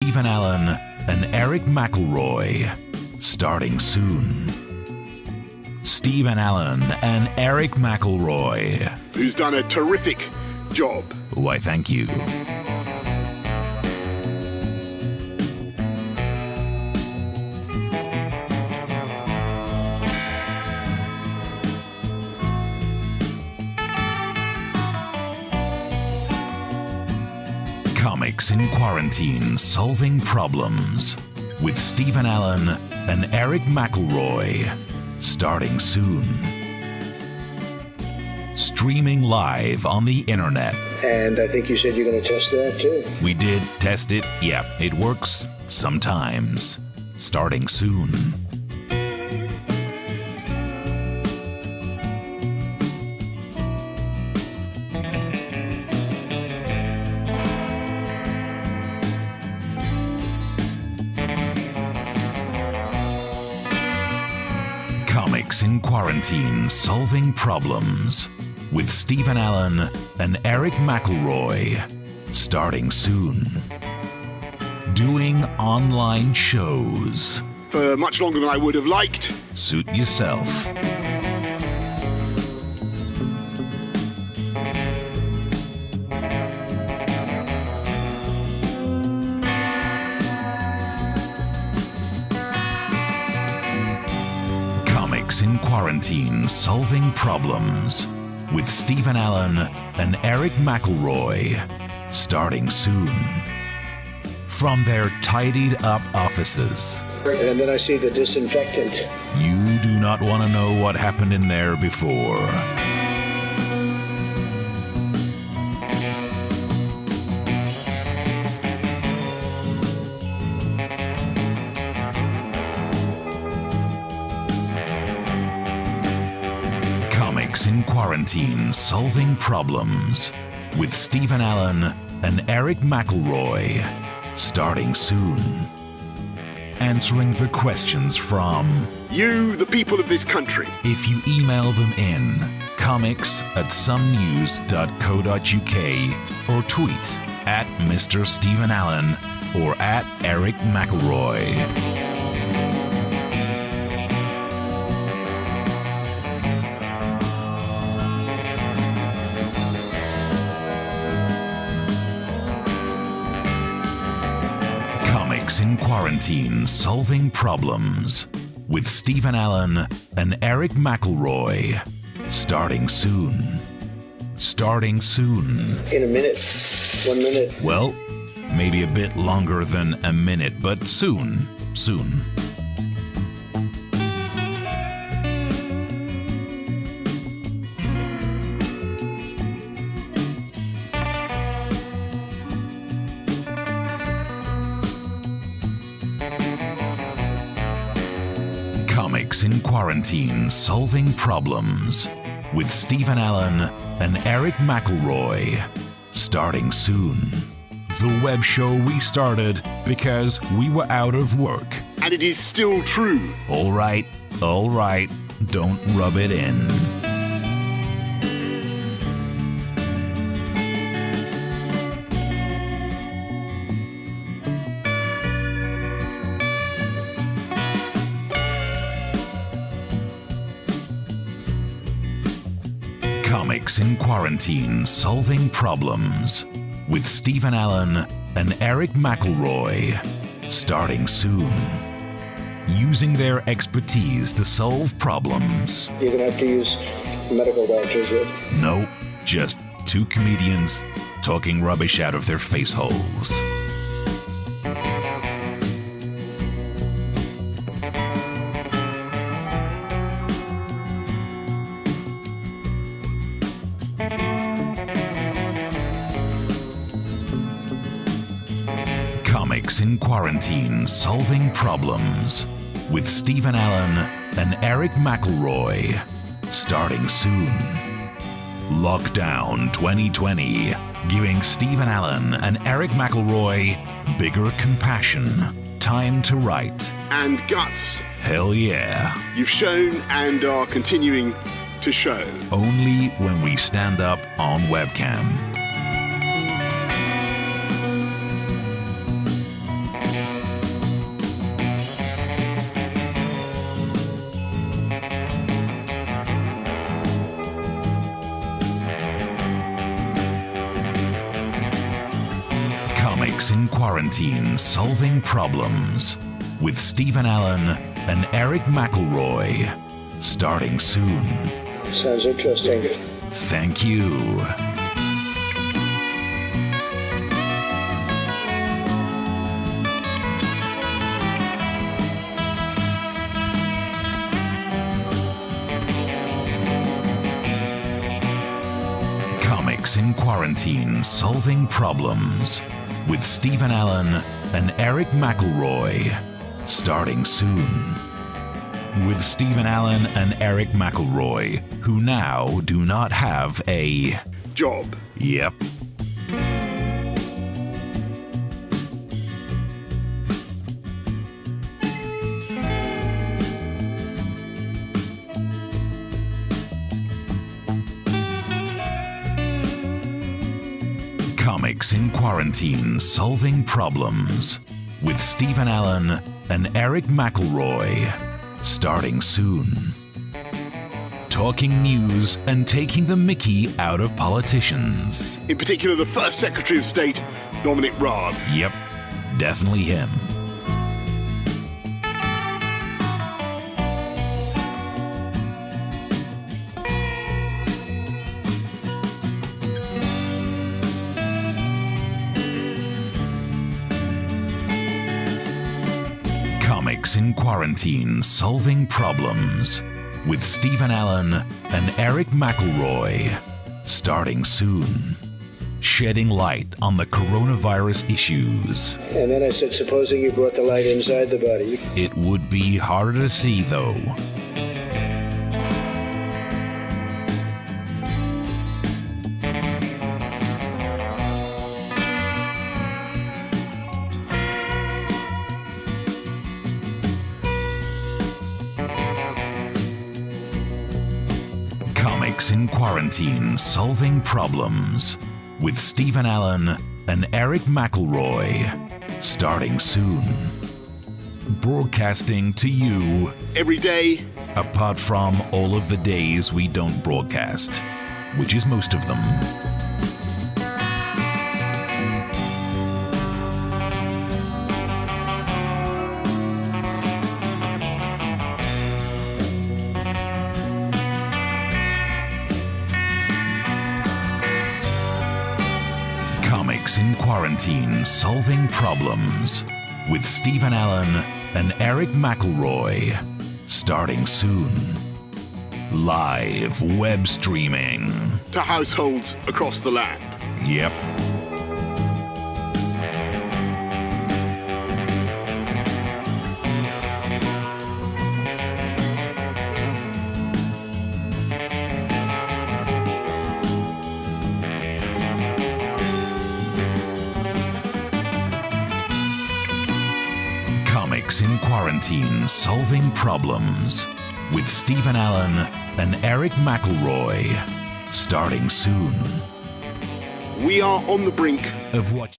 N Allen Erich McElroy, starting soon. N Allen and Erich McElroy. Who's done a terrific job. Why, thank you. Comics in Quarantine, Solving Problems with N Allen and Erich McElroy, starting soon. Streaming live on the internet. And I think you said you're going to test that too. We did test it. Yeah, it works sometimes. Starting soon. Comics in Quarantine, Solving Problems with N Allen and Erich McElroy, starting soon. Doing online shows. For much longer than I would have liked. Suit yourself. Comics in Quarantine, Solving Problems with N Allen and Erich McElroy, starting soon. From their tidied up offices. And then I see the disinfectant. You do not want to know what happened in there before. Comics in Quarantine, Solving Problems with N Allen and Erich McElroy, starting soon. Answering the questions from you, the people of this country. If you email them in comics@somenews.co.uk or tweet at Mr. N Allen or at Erich McElroy. Comics in Quarantine, Solving Problems with N Allen and Erich McElroy, starting soon. Starting soon. In a minute. 1 minute. Well, maybe a bit longer than a minute, but soon. Soon. Comics in Quarantine, Solving Problems with N Allen and Erich McElroy, starting soon. The web show we started because we were out of work. And it is still true. All right, don't rub it in. Comics in Quarantine, Solving Problems with N Allen and Erich McElroy, starting soon. Using their expertise to solve problems. You're going to have to use medical doctors with. Nope, just two comedians talking rubbish out of their face holes. Comics in Quarantine, Solving Problems with N Allen and Erich McElroy, starting soon. Lockdown 2020, giving N Allen and Erich McElroy bigger compassion, time to write. And guts. Hell yeah. You've shown and are continuing to show. Only when we stand up on webcam. Comics in Quarantine Solving Problems with Stephen Allen and Eric McElroy. Starting soon. Sounds interesting. Thank you. Comics in Quarantine Solving Problems with Stephen Allen and Eric McElroy. Starting soon. With Stephen Allen and Eric McElroy, who now do not have a job. Yep. Comics in Quarantine Solving Problems with Stephen Allen and Eric McElroy. Starting soon. Talking news and taking the mickey out of politicians. In particular, the first Secretary of State, Dominic Raab. Yep, definitely him. Comics in Quarantine Solving Problems with Stephen Allen and Eric McElroy. Starting soon. Shedding light on the coronavirus issues. And then I said, supposing you brought the light inside the body. It would be harder to see, though. Comics in Quarantine Solving Problems with Stephen Allen and Eric McElroy. Starting soon. Broadcasting to you Every day. apart from all of the days we don't broadcast, which is most of them. Comics in Quarantine Solving Problems with Stephen Allen and Eric McElroy. Starting soon. Live web streaming. To households across the land. Yep. Comics in Quarantine Solving Problems with Stephen Allen and Eric McElroy. Starting soon. We are on the brink Of what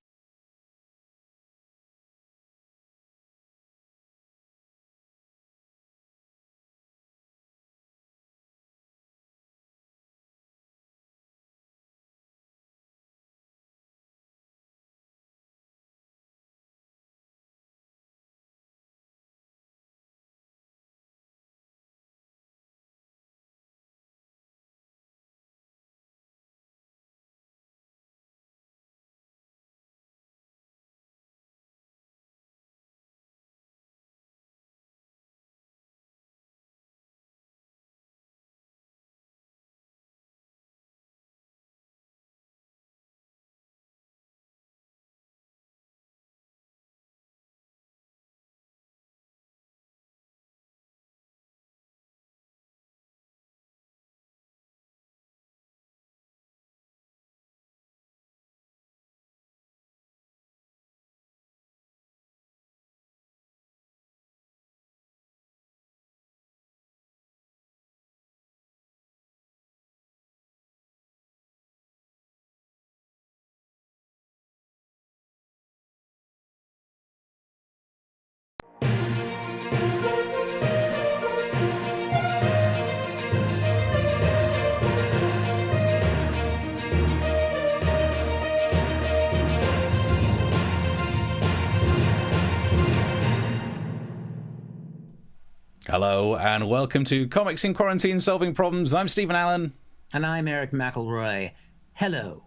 Hello, and welcome to Comics in Quarantine Solving Problems. I'm Stephen Allen. And I'm Eric McElroy. Hello.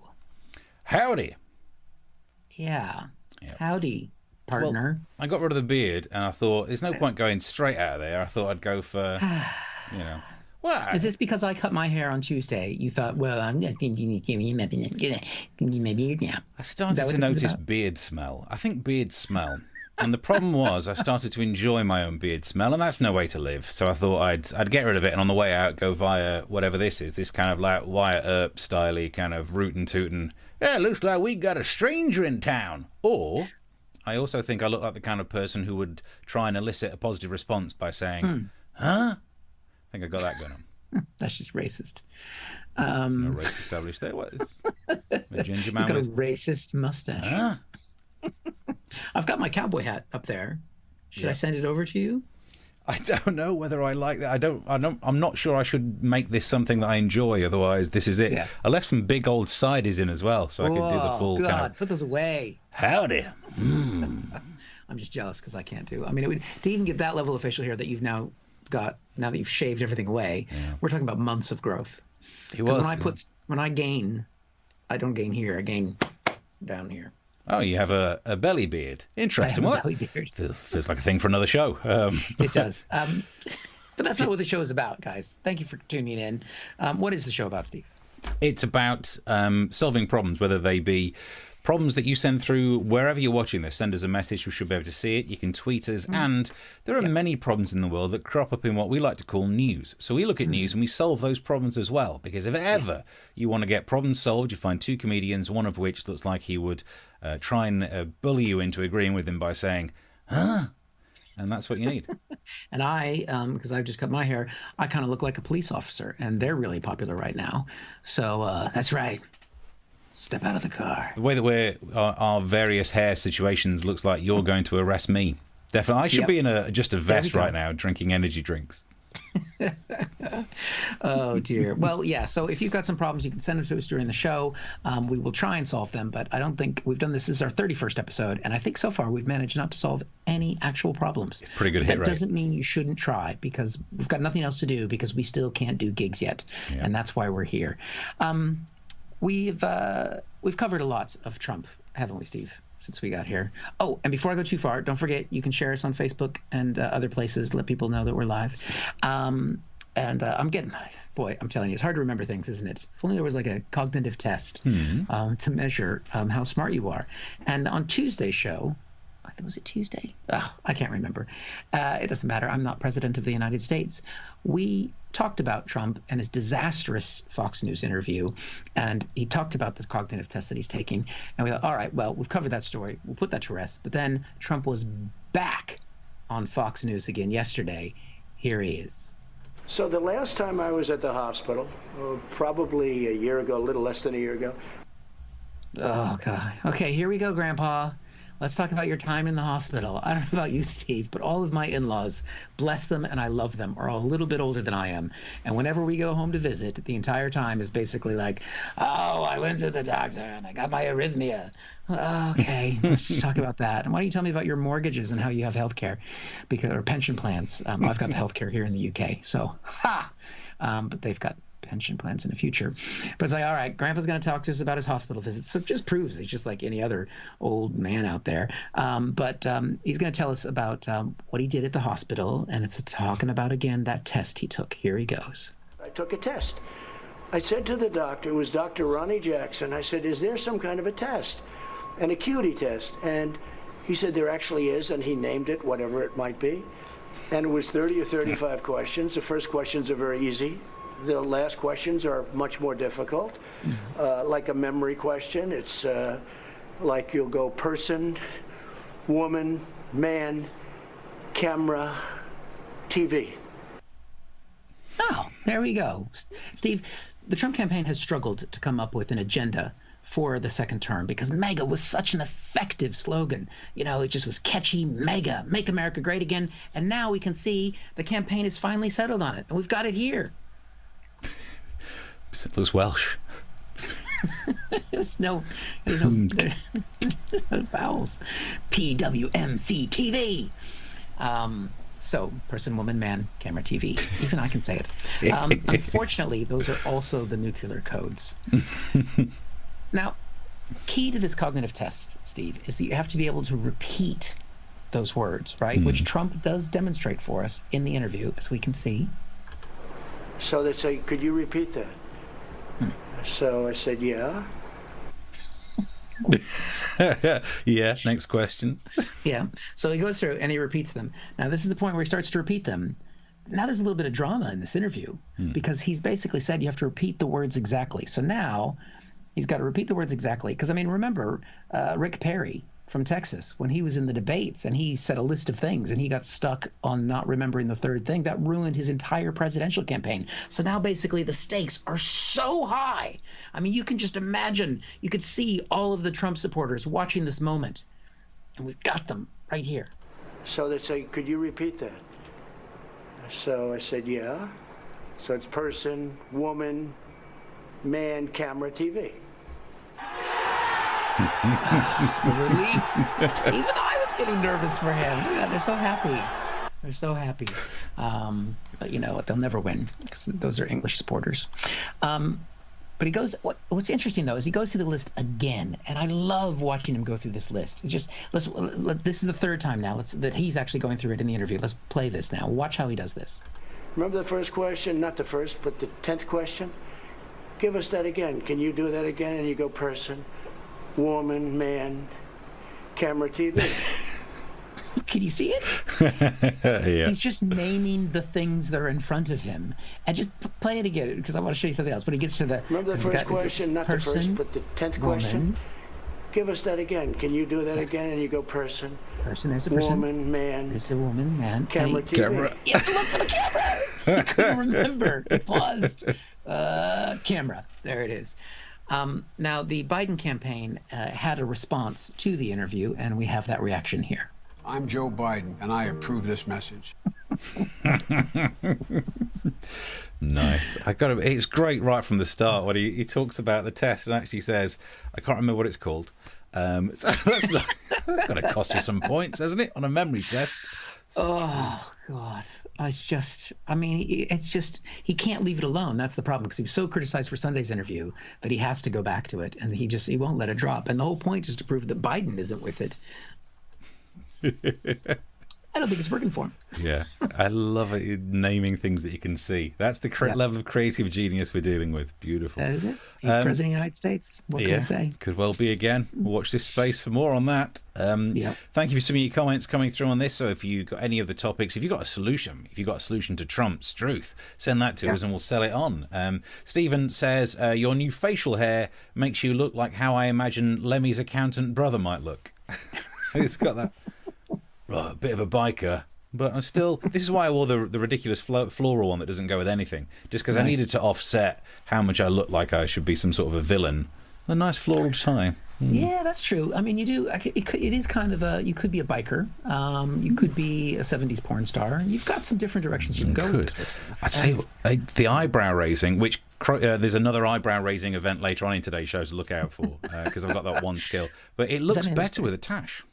Howdy. Yeah. Yep. Howdy, partner. Well, I got rid of the beard, and I thought, there's no point going straight out of there. I thought I'd go for, Well, is this because I cut my hair on Tuesday? You thought, well, I'm not thinking my beard now. I started to notice beard smell. I think beard smell. And the problem was I started to enjoy my own beard smell, and that's no way to live. So I thought I'd get rid of it, and on the way out, go via whatever this is, this kind of like Wyatt Earp style-y kind of rootin' tootin'. Yeah, looks like we got a stranger in town. Or I also think I look like the kind of person who would try and elicit a positive response by saying, huh? I think I got that going on. That's just racist. There's no race established there. What? A ginger man You've got with a racist mustache. Huh? I've got my cowboy hat up there. Should I send it over to you? I don't know whether I like that. I'm not sure I should make this something that I enjoy. Otherwise, this is it. Yeah. I left some big old sides in as well, so I could do the full kind of. Put those away. Howdy. I'm just jealous because I can't do. I mean, to even get that level of facial hair that you've now got, now that you've shaved everything away, we're talking about months of growth. Because when I gain, I don't gain here. I gain down here. Oh, you have a belly beard. Interesting. I have a belly beard. Feels like a thing for another show. It does. But that's not what the show is about, guys. Thank you for tuning in. What is the show about, Steve? It's about solving problems, whether they be problems that you send through wherever you're watching this. Send us a message. We should be able to see it. You can tweet us. And there are many problems in the world that crop up in what we like to call news. So we look at news and we solve those problems as well. Because if ever you want to get problems solved, you find two comedians, one of which looks like he would try and bully you into agreeing with him by saying, huh? And that's what you need. And I, because I've just cut my hair, I kind of look like a police officer. And they're really popular right now. So that's right. Step out of the car. The way that our various hair situations looks like you're going to arrest me. Definitely. I should be in just a vest right now drinking energy drinks. Oh, dear. Well, yeah. So if you've got some problems, you can send them to us during the show. We will try and solve them. But I don't think we've done this. This is our 31st episode. And I think so far we've managed not to solve any actual problems. It's pretty good hit rate. That doesn't mean you shouldn't try, because we've got nothing else to do, because we still can't do gigs yet. Yeah. And that's why we're here. We've covered a lot of Trump, haven't we, Steve, since we got here? Oh, and before I go too far, don't forget you can share us on Facebook and other places. Let people know that we're live. I'm telling you, it's hard to remember things, isn't it? If only there was like a cognitive test to measure how smart you are. And on Tuesday's show, was it Tuesday? Oh, I can't remember. It doesn't matter. I'm not president of the United States. We talked about Trump and his disastrous Fox News interview, and he talked about the cognitive test that he's taking. And we thought, all right, well, we've covered that story. We'll put that to rest. But then Trump was back on Fox News again yesterday. Here he is. So the last time I was at the hospital, probably a year ago, a little less than a year ago. Oh, God. Okay, here we go, Grandpa. Let's talk about your time in the hospital. I don't know about you, Steve, but all of my in-laws, bless them and I love them, are all a little bit older than I am. And whenever we go home to visit, the entire time is basically like, oh, I went to the doctor and I got my arrhythmia. Okay, let's just talk about that. And why don't you tell me about your mortgages and how you have health care, or pension plans? I've got the health care here in the UK, so but they've got pension plans in the future. But it's like, all right, Grandpa's going to talk to us about his hospital visits. So it just proves he's just like any other old man out there. But he's going to tell us about what he did at the hospital, and it's talking about, again, that test he took. Here he goes. I took a test. I said to the doctor, it was Dr. Ronnie Jackson, I said, is there some kind of a test, an acuity test? And he said there actually is, and he named it, whatever it might be. And it was 30 or 35 questions. The first questions are very easy. The last questions are much more difficult, like a memory question. It's like you'll go person, woman, man, camera, TV. Oh, there we go. Steve, the Trump campaign has struggled to come up with an agenda for the second term because MAGA was such an effective slogan. You know, it just was catchy. MAGA, make America great again. And now we can see the campaign is finally settled on it, and we've got it here. It looks Welsh. there's no vowels. PWMC TV. So, person, woman, man, camera, TV. Even I can say it. Unfortunately, those are also the nuclear codes. Now, key to this cognitive test, Steve, is that you have to be able to repeat those words, right? Which Trump does demonstrate for us in the interview, as we can see. So they say, could you repeat that? So I said, yeah. Yeah, next question. Yeah. So he goes through and he repeats them. Now, this is the point where he starts to repeat them. Now there's a little bit of drama in this interview because he's basically said you have to repeat the words exactly. So now he's got to repeat the words exactly. Because, I mean, remember Rick Perry from Texas, when he was in the debates and he said a list of things and he got stuck on not remembering the third thing, that ruined his entire presidential campaign. So now basically the stakes are so high. I mean, you can just imagine, you could see all of the Trump supporters watching this moment, and we've got them right here. So they say, could you repeat that? So I said, yeah. So it's person, woman, man, camera, TV. Relief. Even I was getting nervous for him. Yeah, they're so happy. They're so happy. But you know what? They'll never win because those are English supporters. But he goes. What's interesting though is he goes through the list again, and I love watching him go through this list. This is the third time now that he's actually going through it in the interview. Let's play this now. Watch how he does this. Remember the first question? Not the first, but the 10th question. Give us that again. Can you do that again? And you go person, woman, man, camera, TV. Can you see it? Yeah. He's just naming the things that are in front of him. And just play it again, because I want to show you something else. When he gets to the... Remember the first question? Not the first, but the 10th question? Give us that again. Can you do that again? And you go person. Person, there's a person. Woman, man. There's a woman, man. Camera, TV. Camera. He has to look for the camera. He couldn't remember. He paused. Camera. There it is. Now, the Biden campaign had a response to the interview, and we have that reaction here. I'm Joe Biden, and I approve this message. Nice. It's great right from the start when he talks about the test and actually says, I can't remember what it's called. That's got to cost you some points, hasn't it, on a memory test? Oh, God. It's just he can't leave it alone. That's the problem, because he was so criticized for Sunday's interview that he has to go back to it, and he won't let it drop. And the whole point is to prove that Biden isn't with it. I don't think it's working for him. Yeah, I love it, naming things that you can see. That's the level of creative genius we're dealing with. Beautiful. That is it. He's president of the United States. What can I say? Could well be again. We'll watch this space for more on that. Thank you for some of your comments coming through on this. So if you got any of the topics, if you've got a solution to Trump's truth, send that to us and we'll sell it on. Stephen says, your new facial hair makes you look like how I imagine Lemmy's accountant brother might look. It's got that. Right, a bit of a biker, but I'm still... This is why I wore the ridiculous floral one that doesn't go with anything, just because I needed to offset how much I look like I should be some sort of a villain. A nice floral tie. Yeah, that's true. I mean, you do... It is kind of a... You could be a biker. You could be a 70s porn star. You've got some different directions you can go with this stuff. I'd say the eyebrow raising, which... there's another eyebrow raising event later on in today's show to look out for, because I've got that one skill. But it looks better with a tash.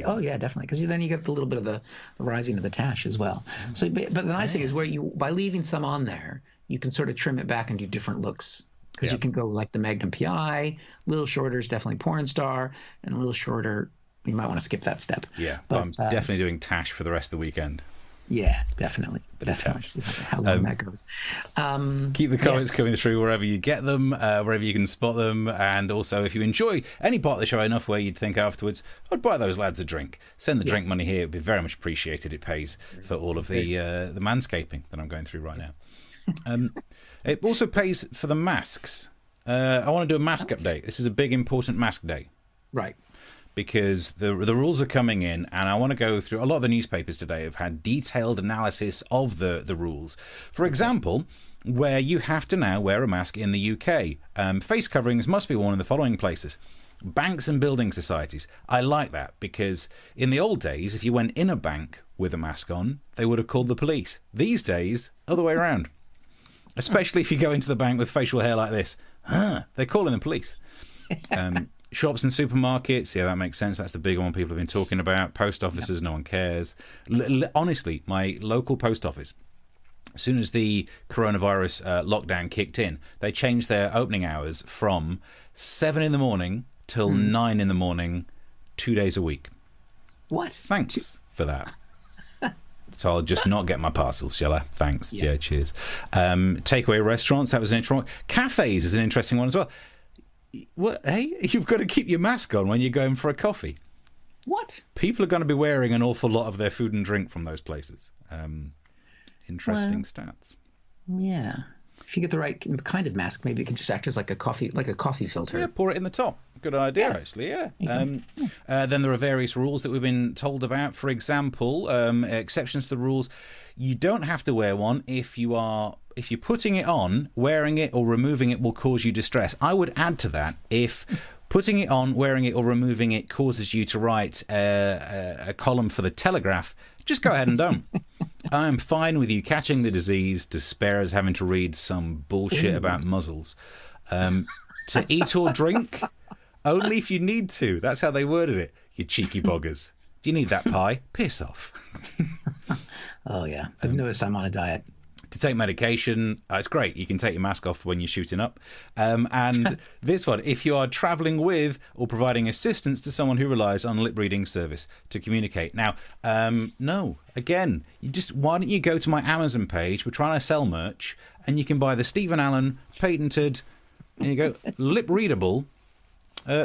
Oh yeah, definitely, because then you get a little bit of the rising of the tash as well. So, but the nice thing is by leaving some on there, you can sort of trim it back and do different looks. Because you can go like the Magnum PI, a little shorter is definitely porn star, and a little shorter, you might want to skip that step. Yeah, but I'm definitely doing tash for the rest of the weekend. Yeah, definitely. See how long that goes. Keep the comments coming through wherever you get them, wherever you can spot them. And also, if you enjoy any part of the show enough where you'd think afterwards, I'd buy those lads a drink. Send the drink money here. It'd be very much appreciated. It pays for all of the manscaping that I'm going through right now. It also pays for the masks. I want to do a mask update. This is a big, important mask day. Right. Because the rules are coming in, and I want to go through... A lot of the newspapers today have had detailed analysis of the rules. For example, where you have to now wear a mask in the UK. Face coverings must be worn in the following places. Banks and building societies. I like that, because in the old days, if you went in a bank with a mask on, they would have called the police. These days, other way around. Especially if you go into the bank with facial hair like this. They're calling the police. Shops and supermarkets, yeah, that makes sense. That's the big one people have been talking about. Post offices, no one cares. Honestly, my local post office, as soon as the coronavirus lockdown kicked in, they changed their opening hours from 7 in the morning till 9 in the morning, 2 days a week. What? Thanks for that. So I'll just not get my parcels, shall I? Thanks. Yeah, cheers. Takeaway restaurants, that was an interesting one. Cafes is an interesting one as well. What? Hey, you've got to keep your mask on when you're going for a coffee. What? People are going to be wearing an awful lot of their food and drink from those places. Interesting stats. Yeah. If you get the right kind of mask, maybe it can just act as like a coffee filter. Yeah, pour it in the top. Good idea, actually. Yeah. Then there are various rules that we've been told about. For example, exceptions to the rules: you don't have to wear one if you're putting it on. Wearing it or removing it will cause you distress. I would add to that, if putting it on, wearing it, or removing it causes you to write a column for the Telegraph, just go ahead and don't. I'm fine with you catching the disease to spare us having to read some bullshit about muzzles. To eat or drink, only if you need to. That's how they worded it, you cheeky boggers. Do you need that pie? Piss off. Oh, yeah. I've noticed I'm on a diet. To take medication, it's great. You can take your mask off when you're shooting up. And this one, if you are travelling with or providing assistance to someone who relies on lip reading service to communicate. Now, no, again, why don't you go to my Amazon page? We're trying to sell merch, and you can buy the Stephen Allen patented, there you go, lip readable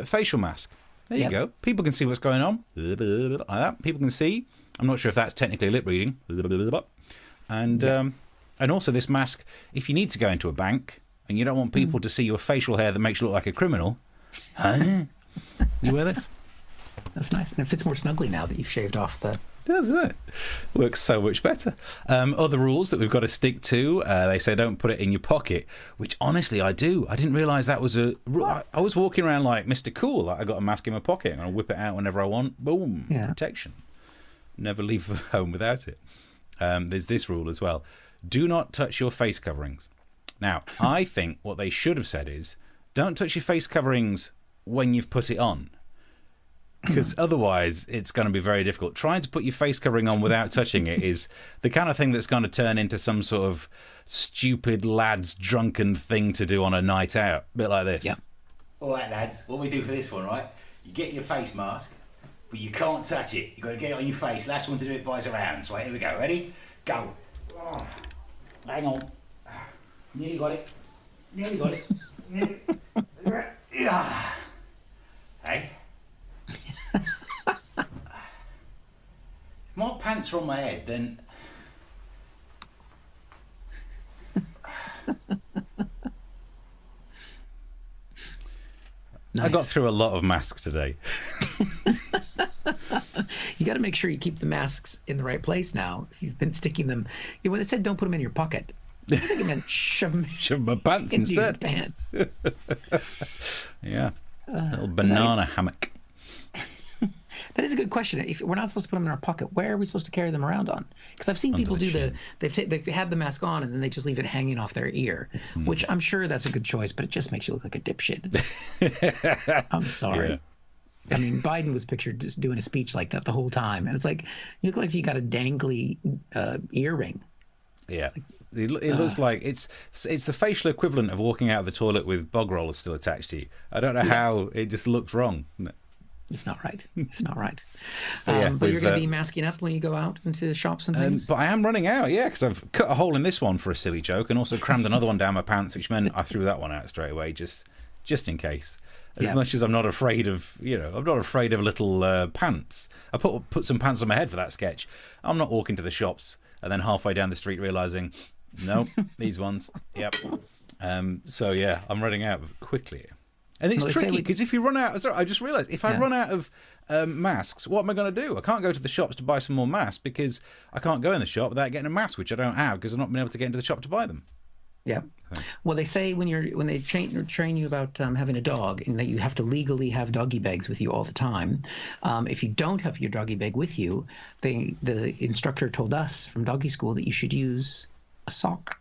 facial mask. There you go. People can see what's going on. Like that. People can see. I'm not sure if that's technically lip reading. And also this mask, if you need to go into a bank and you don't want people to see your facial hair that makes you look like a criminal, you wear this. That's nice. And it fits more snugly now that you've shaved off the... Doesn't it? Works so much better. Other rules that we've got to stick to, they say don't put it in your pocket, which honestly I do. I didn't realise that was a... I was walking around like Mr. Cool, like I got a mask in my pocket and I whip it out whenever I want. Boom. Yeah. Protection. Never leave home without it. There's this rule as well. Do not touch your face coverings. Now, I think what they should have said is, don't touch your face coverings when you've put it on. Because otherwise, it's going to be very difficult. Trying to put your face covering on without touching it is the kind of thing that's going to turn into some sort of stupid lad's drunken thing to do on a night out. A bit like this. Yeah. All right, lads, what we do for this one, right? You get your face mask, but you can't touch it. You've got to get it on your face. Last one to do it buys a round. So right, here we go. Ready? Go. Oh, hang on. Nearly got it. Nearly got it. Nearly. Yeah. Hey? If my pants are on my head, then... Nice. I got through a lot of masks today. You got to make sure you keep the masks in the right place now. If you've been sticking them... when it said don't put them in your pocket, I think it meant shove my pants instead. Your pants. Yeah. Little banana hammock. That is a good question. If we're not supposed to put them in our pocket, where are we supposed to carry them around on? Because I've seen people do they've had the mask on and then they just leave it hanging off their ear, which I'm sure that's a good choice, but it just makes you look like a dipshit. I'm sorry. Yeah. I mean, Biden was pictured just doing a speech like that the whole time, and it's like you look like you got a dangly earring. Yeah. It looks like it's the facial equivalent of walking out of the toilet with bog rollers still attached to you. I don't know how it just looks wrong. It's not right. It's not right. But you're going to be masking up when you go out into shops and things? But I am running out, yeah, because I've cut a hole in this one for a silly joke and also crammed another one down my pants, which meant I threw that one out straight away just in case. As much as I'm not afraid of, I'm not afraid of little pants. I put some pants on my head for that sketch. I'm not walking to the shops and then halfway down the street realising, nope, these ones, yep. So, yeah, I'm running out quickly. And it's tricky because if you run out... Sorry, I just realised, if I run out of masks, what am I going to do? I can't go to the shops to buy some more masks because I can't go in the shop without getting a mask, which I don't have because I've not been able to get into the shop to buy them. Yeah. Well, they say when they train you about having a dog and that you have to legally have doggy bags with you all the time. If you don't have your doggy bag with you, the instructor told us from doggy school that you should use a sock.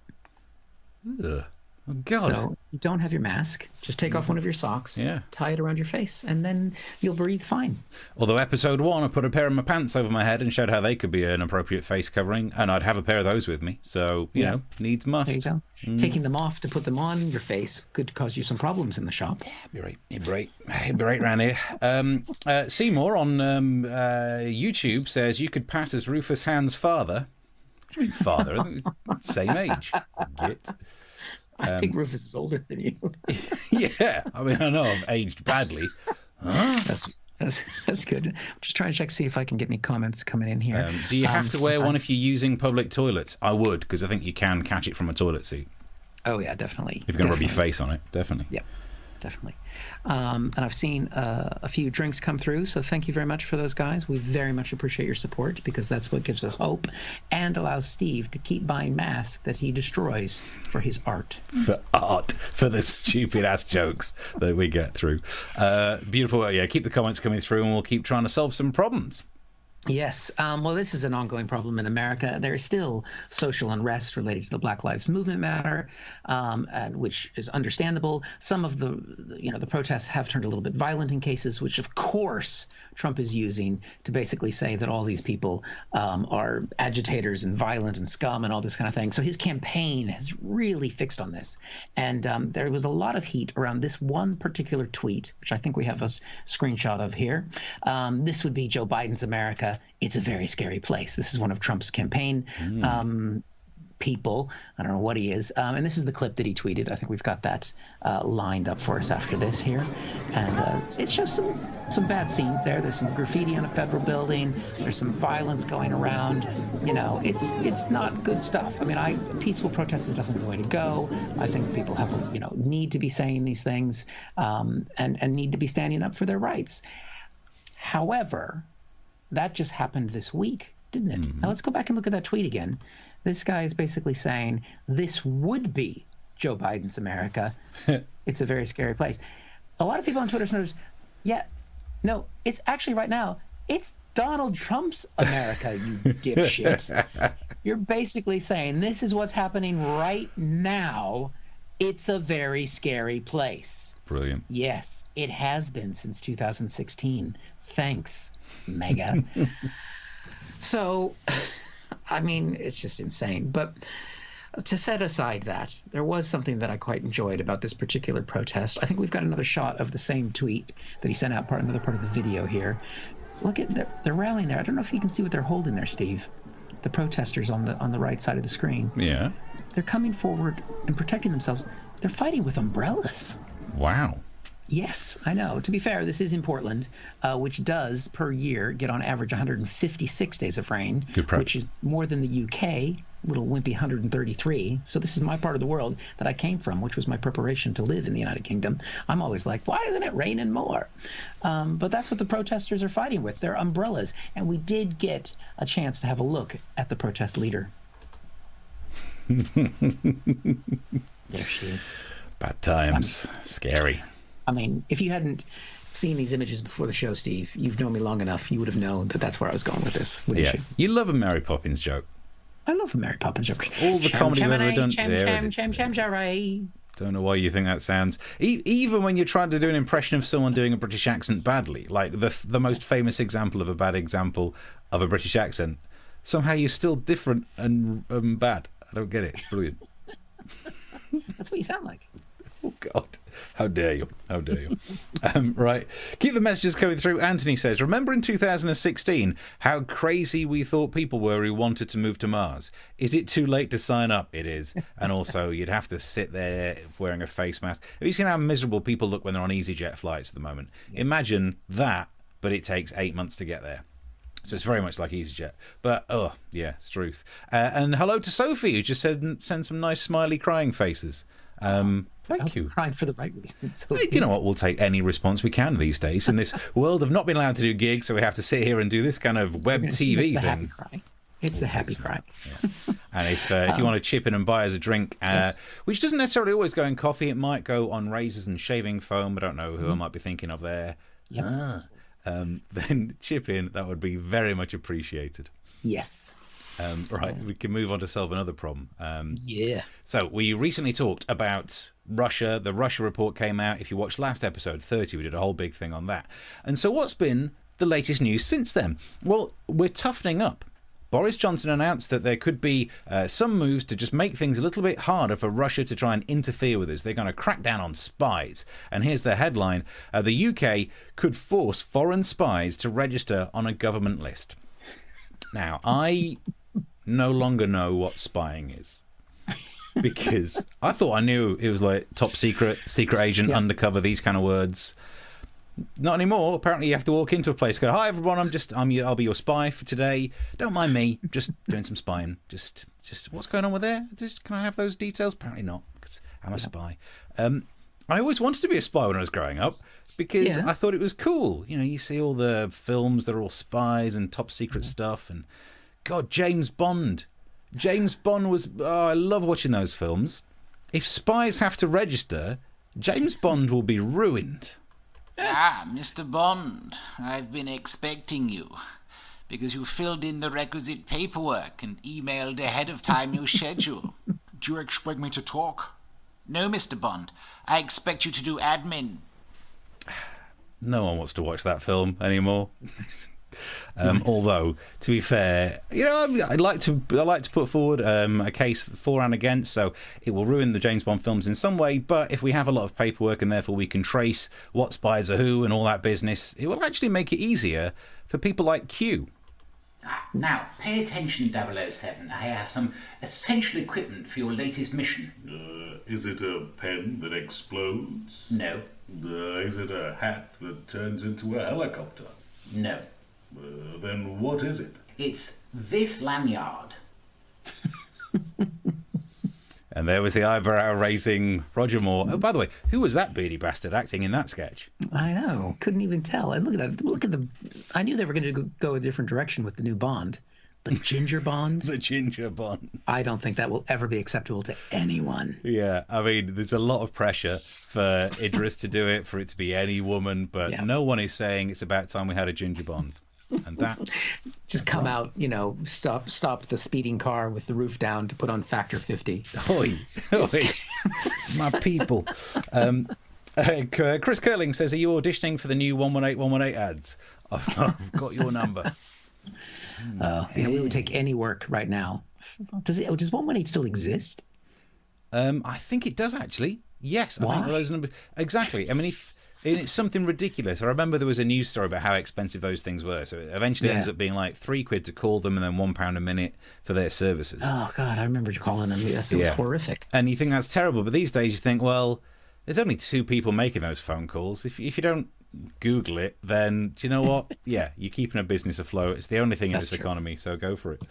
Ugh. Oh, God. So you don't have your mask. Just take off one of your socks, tie it around your face, and then you'll breathe fine. Although episode 1, I put a pair of my pants over my head and showed how they could be an appropriate face covering, and I'd have a pair of those with me. So, you know, needs must. There you go. Taking them off to put them on your face could cause you some problems in the shop. Yeah, you'd be right around here. Seymour on YouTube says you could pass as Rufus Hand's father. What do you mean father? I think it's the same age. Git. I think Rufus is older than you. Yeah, I mean, I know I've aged badly. Huh? That's good. I'm just trying to check, see if I can get any comments coming in here. Do you have to wear one if you're using public toilets? I would, because I think you can catch it from a toilet seat. Oh, yeah, definitely. If you're going to rub your face on it, definitely. Yep, definitely. And I've seen a few drinks come through, so thank you very much for those guys. We very much appreciate your support, because that's what gives us hope and allows Steve to keep buying masks that he destroys for his art. For the stupid-ass jokes that we get through. Beautiful. Yeah, keep the comments coming through, and we'll keep trying to solve some problems. Yes. Well, this is an ongoing problem in America. There is still social unrest related to the Black Lives Movement matter, which is understandable. Some of the protests have turned a little bit violent in cases, which of course Trump is using to basically say that all these people are agitators and violent and scum and all this kind of thing. So his campaign has really fixed on this. And there was a lot of heat around this one particular tweet, which I think we have a screenshot of here. This would be Joe Biden's America. It's a very scary place. This is one of Trump's campaign people. I don't know what he is. And this is the clip that he tweeted. I think we've got that lined up for us after this here. And it shows some bad scenes there. There's some graffiti on a federal building. There's some violence going around. You know, it's not good stuff. I mean, peaceful protest is definitely the way to go. I think people have, need to be saying these things and need to be standing up for their rights. However, that just happened this week, didn't it? Now let's go back and look at that tweet again. This guy is basically saying this would be Joe Biden's America. It's a very scary place. A lot of people on Twitter notice, no, it's actually right now, it's Donald Trump's America, you dipshit. You're basically saying this is what's happening right now. It's a very scary place. Brilliant. Yes, it has been since 2016. Thanks, Mega. So, I mean, it's just insane. But to set aside that, there was something that I quite enjoyed about this particular protest. I think we've got another shot of the same tweet that he sent out, another part of the video here. Look at they're rallying there. I don't know if you can see what they're holding there, Steve. The protesters on the right side of the screen. Yeah. They're coming forward and protecting themselves. They're fighting with umbrellas. Wow. Yes, I know. To be fair, this is in Portland, which does, per year, get on average 156 days of rain, which is more than the UK, little wimpy 133. So this is my part of the world that I came from, which was my preparation to live in the United Kingdom. I'm always like, why isn't it raining more? But that's what the protesters are fighting with. They're umbrellas. And we did get a chance to have a look at the protest leader. There she is. Bad times. Scary. I mean, if you hadn't seen these images before the show, Steve, you've known me long enough, you would have known that that's where I was going with this, wouldn't you? You love a Mary Poppins joke. I love a Mary Poppins joke. All the comedy we've ever done. Don't know why you think that sounds... Even when you're trying to do an impression of someone doing a British accent badly, like the most famous example of a bad example of a British accent, somehow you're still different and bad. I don't get it. It's brilliant. That's what you sound like. Oh, God. How dare you? How dare you? Right. Keep the messages coming through. Anthony says, remember in 2016 how crazy we thought people were who wanted to move to Mars? Is it too late to sign up? It is. And also, you'd have to sit there wearing a face mask. Have you seen how miserable people look when they're on EasyJet flights at the moment? Yeah. Imagine that, but it takes 8 months to get there. So it's very much like EasyJet. But, oh, yeah, it's truth. And hello to Sophie, who just sent some nice smiley crying faces. Thank you. Crying for the right reasons. You know what? We'll take any response we can these days. In this world of not being allowed to do gigs, so we have to sit here and do this kind of web TV thing. It's the happy cry. Yeah. And if you want to chip in and buy us a drink, yes. Which doesn't necessarily always go in coffee, it might go on razors and shaving foam. I don't know who I might be thinking of there. Yep. Then chip in. That would be very much appreciated. Yes. Right, we can move on to solve another problem. Yeah. So we recently talked about Russia. The Russia report came out. If you watched last episode 30, we did a whole big thing on that. And so what's been the latest news since then? Well, we're toughening up. Boris Johnson announced that there could be some moves to just make things a little bit harder for Russia to try and interfere with us. They're going to crack down on spies. And here's the headline. The UK could force foreign spies to register on a government list. Now, I no longer know what spying is. Because I thought I knew it was like top secret, secret agent, undercover, these kind of words. Not anymore. Apparently, you have to walk into a place, go, "Hi everyone, I'll be your spy for today. Don't mind me, just doing some spying. Just what's going on with there? Can I have those details?" Apparently not, because I'm a spy. I always wanted to be a spy when I was growing up because I thought it was cool. You know, you see all the films that are all spies and top secret stuff, and God, James Bond. James Bond was. Oh, I love watching those films. If spies have to register, James Bond will be ruined. Ah, Mr. Bond, I've been expecting you, because you filled in the requisite paperwork and emailed ahead of time your schedule. Do you expect me to talk? No, Mr. Bond, I expect you to do admin. No one wants to watch that film anymore. Although, to be fair, you know, I like to put forward a case for and against. So it will ruin the James Bond films in some way, but if we have a lot of paperwork and therefore we can trace what spies are who and all that business, it will actually make it easier for people like Q. Now, pay attention, 007. I have some essential equipment for your latest mission. Is it a pen that explodes? No. Is it a hat that turns into a helicopter? No. Then what is it? It's this lanyard. And there was the eyebrow-raising Roger Moore. Oh, by the way, who was that beady bastard acting in that sketch? I know. Couldn't even tell. And look at that. Look at the. I knew they were going to go a different direction with the new Bond. The Ginger Bond. The Ginger Bond. I don't think that will ever be acceptable to anyone. Yeah, I mean, there's a lot of pressure for Idris to do it, for it to be any woman, but no one is saying it's about time we had a Ginger Bond. And that just come out, you know, stop the speeding car with the roof down to put on factor 50. Oi, my people. Chris Curling says, "Are you auditioning for the new 118 ads?" I've got your number. We would take any work right now. Does 118 still exist? I think it does actually. Yes, I think those numbers exactly. I mean, it's something ridiculous. I remember there was a news story about how expensive those things were. So it eventually ends up being like £3 to call them and then £1 a minute for their services. Oh, God, I remember you calling them. Yes, it was horrific. And you think that's terrible. But these days you think, well, there's only 2 people making those phone calls. If you don't Google it, then do you know what? Yeah, you're keeping a business afloat. It's the only thing in this economy, so go for it.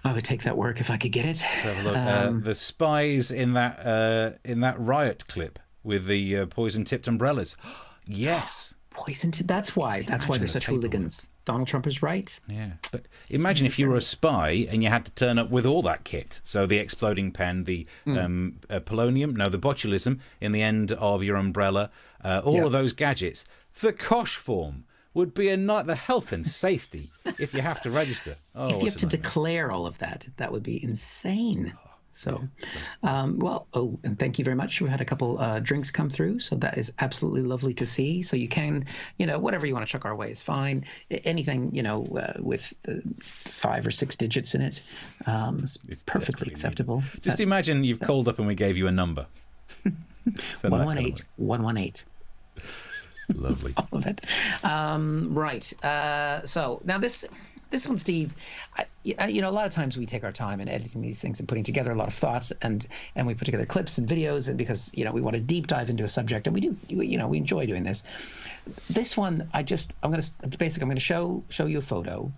I would take that work if I could get it. Have a look. The spies in that riot clip with the poison-tipped umbrellas. Yes. Poison-tipped. That's why they're such hooligans. Donald Trump is right. Yeah. But imagine if you were a spy and you had to turn up with all that kit. So the exploding pen, the polonium, the botulism in the end of your umbrella, all of those gadgets. The COSH form would be the health and safety if you have to register. If you have to declare all of that, that would be insane. So, and thank you very much. We had a couple drinks come through, so that is absolutely lovely to see. So you can, whatever you want to chuck our way is fine. Anything, with 5 or 6 digits in it, is perfectly acceptable. Just imagine you've called up and we gave you a number. 118. Lovely. All of it. Right. So now this one, Steve, a lot of times we take our time in editing these things and putting together a lot of thoughts, and we put together clips and videos, and because we want to deep dive into a subject, and we enjoy doing this. This one, I'm going to show you a photo,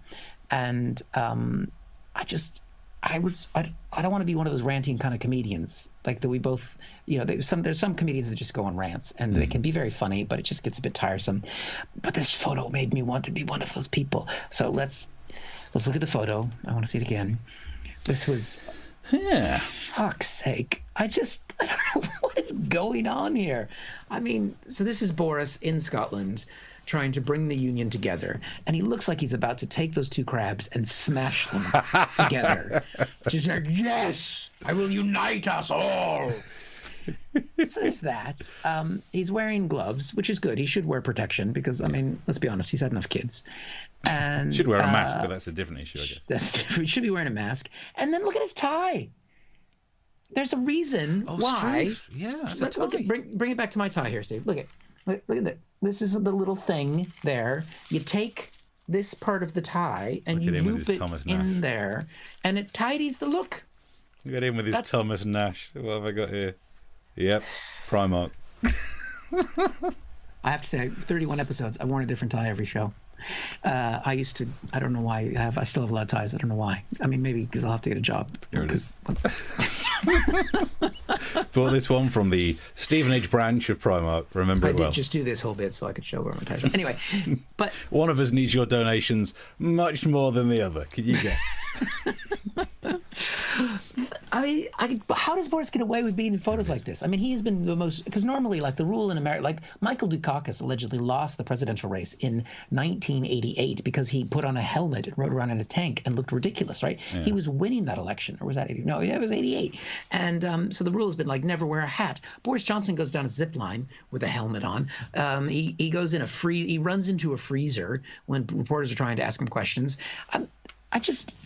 and I don't want to be one of those ranting kind of comedians like that. We both, there's some comedians that just go on rants, and they can be very funny, but it just gets a bit tiresome. But this photo made me want to be one of those people. So let's look at the photo. I want to see it again. This was, fuck's sake. I don't know what is going on here. I mean, so this is Boris in Scotland, trying to bring the union together, and he looks like he's about to take those two crabs and smash them together. Just like, yes, I will unite us all. So there's that. He's wearing gloves, which is good. He should wear protection because, I mean, let's be honest, he's had enough kids. And should wear a mask, but that's a different issue, I guess. That's different. He should be wearing a mask. And then look at his tie. There's a reason why. Yeah, bring it back to my tie here, Steve. Look at that. This is the little thing there. You take this part of the tie and you loop it in there, and it tidies the look. Look at him with his Thomas Nash. What have I got here? Yep, Primark. I have to say, 31 episodes. I've worn a different tie every show. I used to. I don't know why. I still have a lot of ties. I don't know why. I mean, maybe because I'll have to get a job. Here it is. Bought this one from the Stevenage branch of Primark. Remember it well. I did just do this whole bit so I could show where my ties are. Anyway, but one of us needs your donations much more than the other. Can you guess? I mean, how does Boris get away with being in photos like this? I mean, he's been the most, because normally, like, the rule in America, like, Michael Dukakis allegedly lost the presidential race in 1988 because he put on a helmet and rode around in a tank and looked ridiculous, right? Yeah. He was winning that election, or was that 80? No, yeah, it was 88. And so the rule has been, like, never wear a hat. Boris Johnson goes down a zip line with a helmet on. He goes in he runs into a freezer when reporters are trying to ask him questions. I just...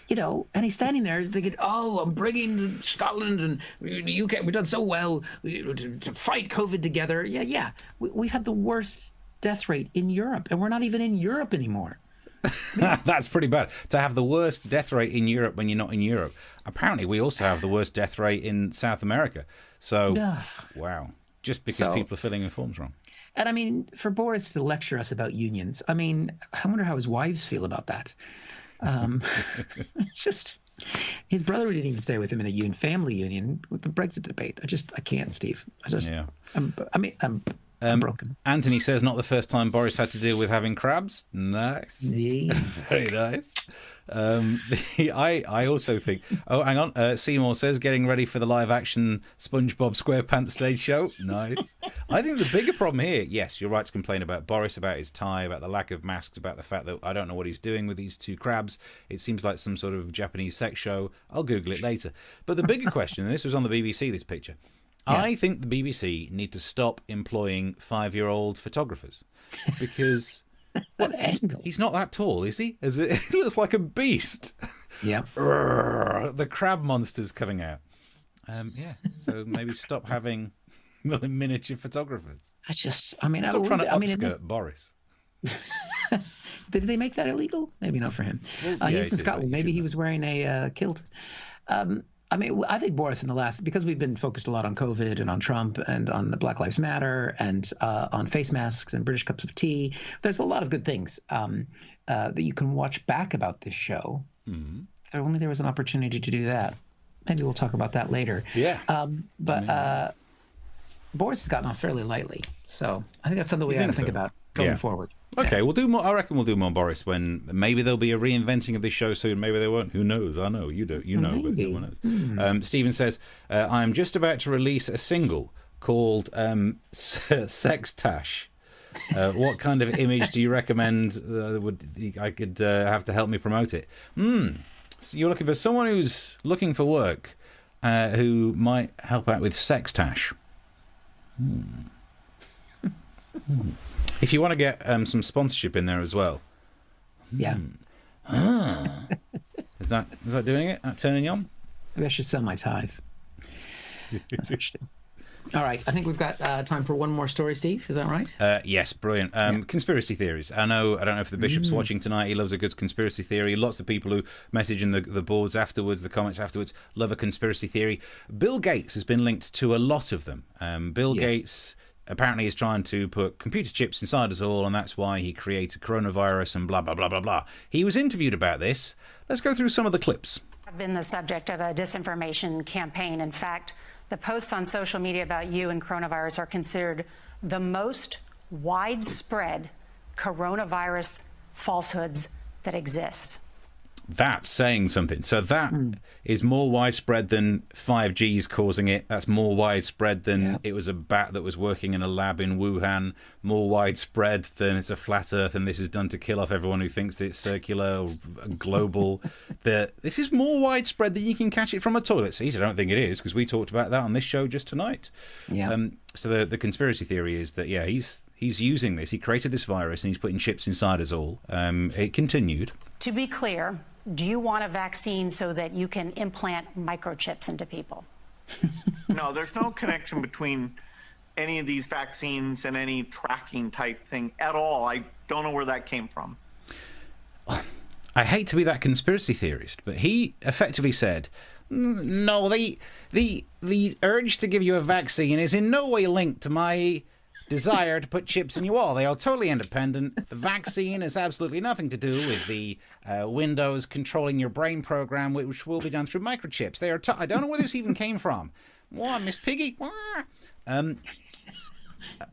You know, and he's standing there thinking, oh, I'm bringing Scotland and the UK, we've done so well to fight COVID together. Yeah. We've had the worst death rate in Europe, and we're not even in Europe anymore. That's pretty bad. To have the worst death rate in Europe when you're not in Europe. Apparently, we also have the worst death rate in South America. So, wow. Just because people are filling in forms wrong. And I mean, for Boris to lecture us about unions, I mean, I wonder how his wives feel about that. Just his brother didn't even stay with him in a family union with the Brexit debate. I can't, Steve. I'm broken. Anthony says not the first time Boris had to deal with having crabs. Nice. Yeah. Very nice. I also think. Oh, hang on. Seymour says getting ready for the live action SpongeBob SquarePants stage show. Nice. I think the bigger problem here, yes, you're right to complain about Boris, about his tie, about the lack of masks, about the fact that I don't know what he's doing with these two crabs. It seems like some sort of Japanese sex show. I'll Google it later. But the bigger question, and this was on the BBC, this picture. Yeah. I think the BBC need to stop employing 5-year-old photographers because he's not that tall, is he? He looks like a beast. Yeah. The crab monster's coming out. So maybe stop having miniature photographers. Stop trying to upskirt Boris. Did they make that illegal? Maybe not for him. He's in Scotland. Maybe he was wearing a kilt. I mean, I think Boris because we've been focused a lot on COVID and on Trump and on the Black Lives Matter and on face masks and British cups of tea, there's a lot of good things that you can watch back about this show. Mm-hmm. If only there was an opportunity to do that. Maybe we'll talk about that later. Yeah. Boris has gotten off fairly lightly. So I think that's something we got to think about going forward. Okay, we'll do more. I reckon we'll do more Boris when maybe there'll be a reinventing of this show soon. Maybe there won't. Who knows? I know you don't. You know, but no one knows. Stephen says, "I am just about to release a single called Sex Tash. What kind of image do you recommend I could have to help me promote it? So you're looking for someone who's looking for work, who might help out with Sex Tash. If you want to get some sponsorship in there as well. Yeah. Is that doing it? That turning you on? Maybe I should sell my ties. That's interesting. All right. I think we've got time for one more story, Steve. Is that right? Yes. Brilliant. Conspiracy theories. I don't know if the Bishop's watching tonight. He loves a good conspiracy theory. Lots of people who message in the boards afterwards, the comments afterwards, love a conspiracy theory. Bill Gates has been linked to a lot of them. Bill Gates apparently is trying to put computer chips inside us all, and that's why he created coronavirus and blah, blah, blah, blah, blah. He was interviewed about this. Let's go through some of the clips. I've been the subject of a disinformation campaign. In fact, the posts on social media about you and coronavirus are considered the most widespread coronavirus falsehoods that exist. That's saying something. So that is more widespread than 5G's causing it. That's more widespread than it was a bat that was working in a lab in Wuhan. More widespread than it's a flat Earth and this is done to kill off everyone who thinks that it's circular or global. This is more widespread than you can catch it from a toilet seat. I don't think it is, because we talked about that on this show just tonight. Yeah. So the conspiracy theory is that, he's using this. He created this virus and he's putting chips inside us all. It continued. To be clear, do you want a vaccine so that you can implant microchips into people? No, there's no connection between any of these vaccines and any tracking type thing at all. I don't know where that came from. I hate to be that conspiracy theorist, but he effectively said, no, the urge to give you a vaccine is in no way linked to my desire to put chips in you all. They are totally independent. The vaccine has absolutely nothing to do with the Windows controlling your brain program, which will be done through microchips. They are. I don't know where this even came from. What, Miss Piggy?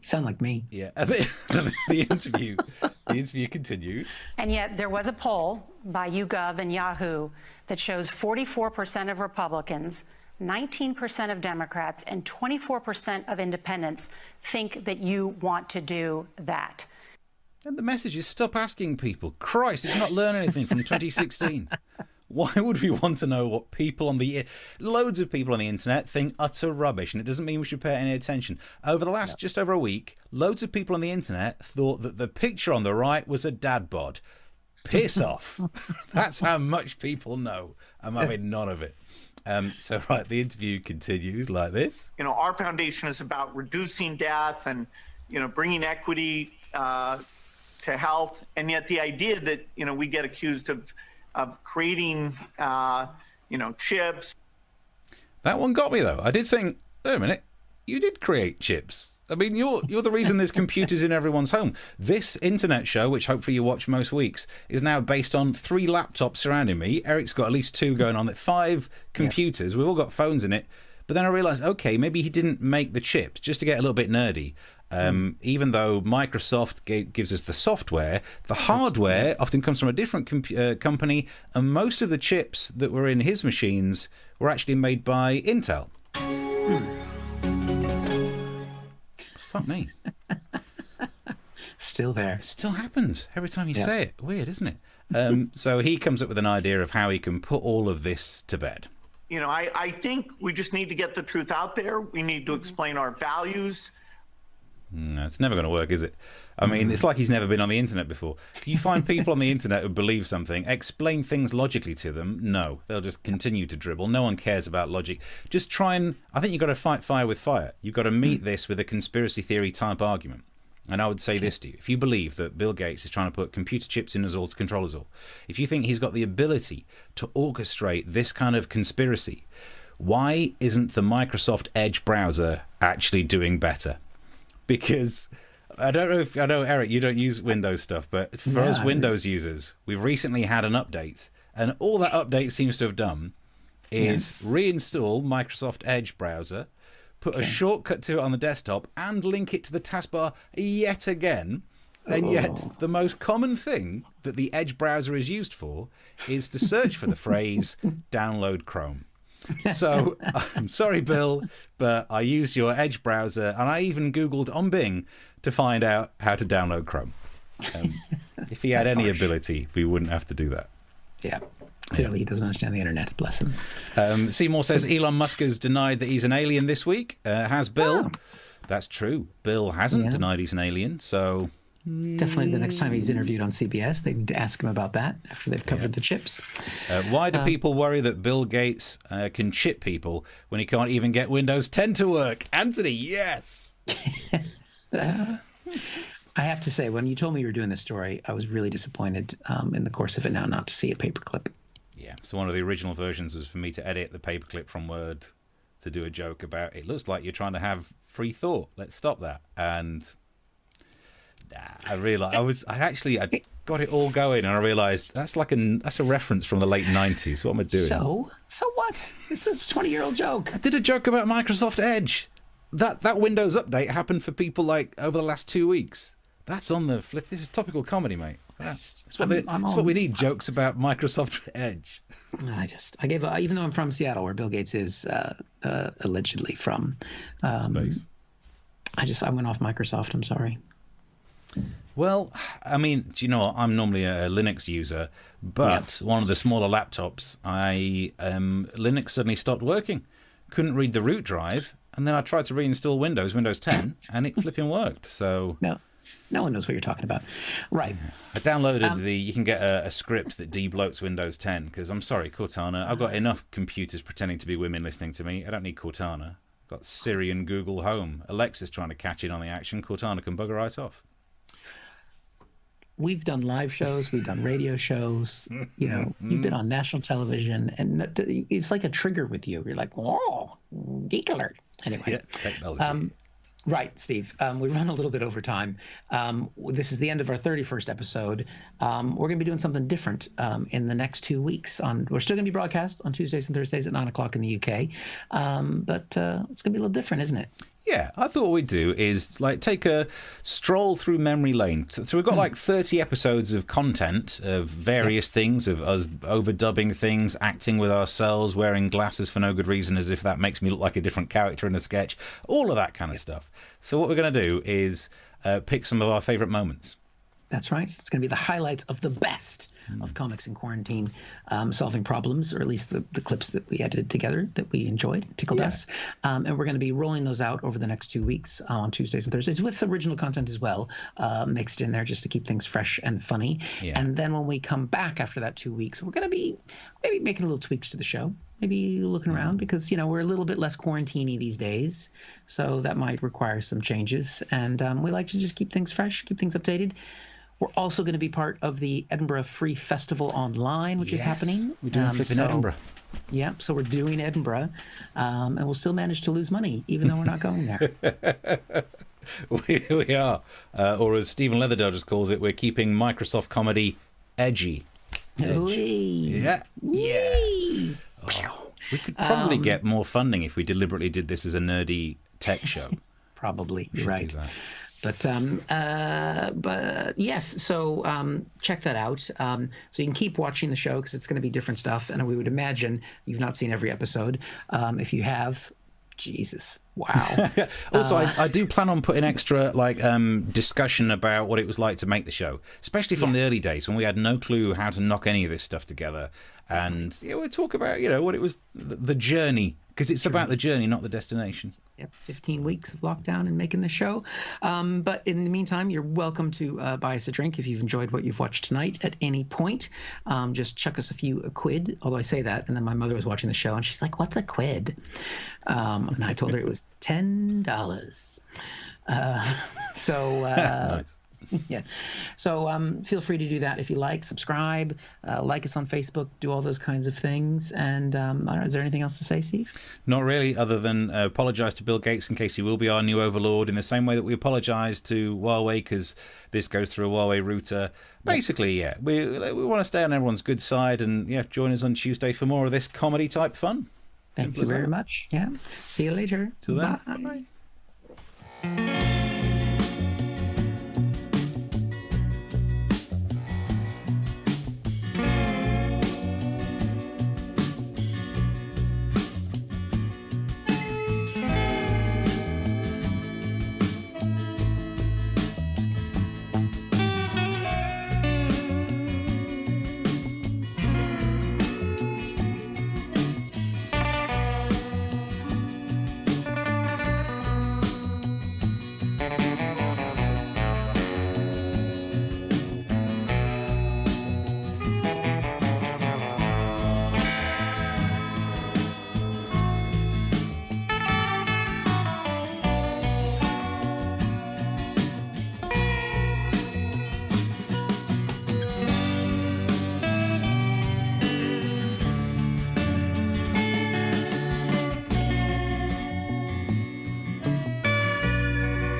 Sound like me. Yeah. The interview continued. And yet there was a poll by YouGov and Yahoo that shows 44% of Republicans, 19% of Democrats, and 24% of independents think that you want to do that. And the message is, stop asking people. Christ, did you not learn anything from 2016? Why would we want to know what loads of people on the internet think utter rubbish, and it doesn't mean we should pay any attention. Over the last just over a week, loads of people on the internet thought that the picture on the right was a dad bod. Piss off. That's how much people know. I'm having none of it. The interview continues like this. Our foundation is about reducing death and, bringing equity to health. And yet the idea that, we get accused of creating, chips. That one got me, though. I did think, wait a minute, you did create chips. I mean, you're the reason there's computers in everyone's home. This internet show, which hopefully you watch most weeks, is now based on 3 laptops surrounding me. Eric's got at least 2 going on. 5 computers. We've all got phones in it. But then I realised, okay, maybe he didn't make the chips, just to get a little bit nerdy. Even though Microsoft gives us the software, the hardware often comes from a different company, and most of the chips that were in his machines were actually made by Intel. Fuck me. Still there. It still happens every time you say it. Weird, isn't it? So he comes up with an idea of how he can put all of this to bed. I think we just need to get the truth out there. We need to explain our values. No, it's never going to work, is it? I mean, it's like he's never been on the internet before. You find people on the internet who believe something, explain things logically to them. No, they'll just continue to dribble. No one cares about logic. Just try and... I think you've got to fight fire with fire. You've got to meet this with a conspiracy theory type argument. And I would say this to you. If you believe that Bill Gates is trying to put computer chips in us all to control us all, if you think he's got the ability to orchestrate this kind of conspiracy, why isn't the Microsoft Edge browser actually doing better? Because I know, Eric, you don't use Windows stuff, but for us Windows users, we've recently had an update, and all that update seems to have done is reinstall Microsoft Edge browser, put a shortcut to it on the desktop, and link it to the taskbar yet again. And yet the most common thing that the Edge browser is used for is to search for the phrase download Chrome. So I'm sorry, Bill, but I used your Edge browser, and I even Googled on Bing to find out how to download Chrome. If he had any ability, we wouldn't have to do that. Yeah. Clearly, he doesn't understand the internet. Bless him. Seymour says Elon Musk has denied that he's an alien this week. Has Bill? Oh. That's true. Bill hasn't denied he's an alien, so... Definitely the next time he's interviewed on CBS, they need to ask him about that after they've covered the chips. Why do people worry that Bill Gates can chip people when he can't even get Windows 10 to work? Anthony, yes! I have to say, when you told me you were doing this story, I was really disappointed in the course of it now not to see a paperclip. Yeah, so one of the original versions was for me to edit the paperclip from Word to do a joke about, it looks like you're trying to have free thought. Let's stop that. And... I realized I got it all going, and I realized that's a reference from the late 90s. What am I doing? So what? It's a 20-year-old joke. I did a joke about Microsoft Edge. That Windows update happened for people like over the last 2 weeks. That's on the flip. This is topical comedy, mate. That's what we need, jokes about Microsoft Edge. I gave even though I'm from Seattle, where Bill Gates is allegedly from. Space. I went off Microsoft. I'm sorry. Well, I mean, do you know what? I'm normally a Linux user, but one of the smaller laptops, Linux suddenly stopped working. Couldn't read the root drive, and then I tried to reinstall Windows 10, and it flipping worked. So no one knows what you're talking about. Right. I downloaded you can get a script that debloats Windows 10, because I'm sorry, Cortana, I've got enough computers pretending to be women listening to me. I don't need Cortana. I've got Siri and Google Home. Alexa's trying to catch in on the action. Cortana can bugger right off. We've done live shows, we've done radio shows, you've been on national television, and it's like a trigger with you. You're like, oh, geek alert. Anyway. Yeah, technology. Right, Steve. We run a little bit over time. This is the end of our 31st episode. We're going to be doing something different in the next 2 weeks. We're still going to be broadcast on Tuesdays and Thursdays at 9 o'clock in the UK. But it's going to be a little different, isn't it? Yeah, I thought what we'd do is take a stroll through memory lane. So we've got 30 episodes of content of various things, of us overdubbing things, acting with ourselves, wearing glasses for no good reason as if that makes me look like a different character in a sketch, all of that kind of stuff. So what we're going to do is pick some of our favourite moments. That's right. It's going to be the highlights of the best of Comics in Quarantine, solving problems, or at least the clips that we edited together that we enjoyed, tickled us. And we're going to be rolling those out over the next 2 weeks on Tuesdays and Thursdays with some original content as well, mixed in there just to keep things fresh and funny. Yeah. And then when we come back after that 2 weeks, we're going to be maybe making little tweaks to the show, maybe looking around because, we're a little bit less quarantine-y these days. So that might require some changes. And we like to just keep things fresh, keep things updated. We're also going to be part of the Edinburgh Free Festival online, which is happening. We're doing flipping Edinburgh. Yeah, so we're doing Edinburgh, and we'll still manage to lose money, even though we're not going there. we are. Or as Stephen Leatherdale just calls it, we're keeping Microsoft comedy edgy. Yeah. Oh, we could probably get more funding if we deliberately did this as a nerdy tech show. Probably, you're right. But yes, so check that out. So you can keep watching the show because it's going to be different stuff. And we would imagine you've not seen every episode. If you have, Jesus, wow. Also, I do plan on putting extra discussion about what it was like to make the show, especially from the early days when we had no clue how to knock any of this stuff together. And we'll talk about, what it was, the journey, because it's about the journey, not the destination. Yep, 15 weeks of lockdown and making the show. But in the meantime, you're welcome to buy us a drink if you've enjoyed what you've watched tonight at any point. Just chuck us a quid, although I say that, and then my mother was watching the show, and she's like, what's a quid? And I told her it was $10. Nice. Yeah. So feel free to do that if you like. Subscribe, like us on Facebook, do all those kinds of things. And I don't know, is there anything else to say, Steve? Not really, other than apologise to Bill Gates in case he will be our new overlord, in the same way that we apologise to Huawei because this goes through a Huawei router. Basically, we want to stay on everyone's good side, and join us on Tuesday for more of this comedy type fun. Thank you very much. Yeah. See you later. Till then. Bye.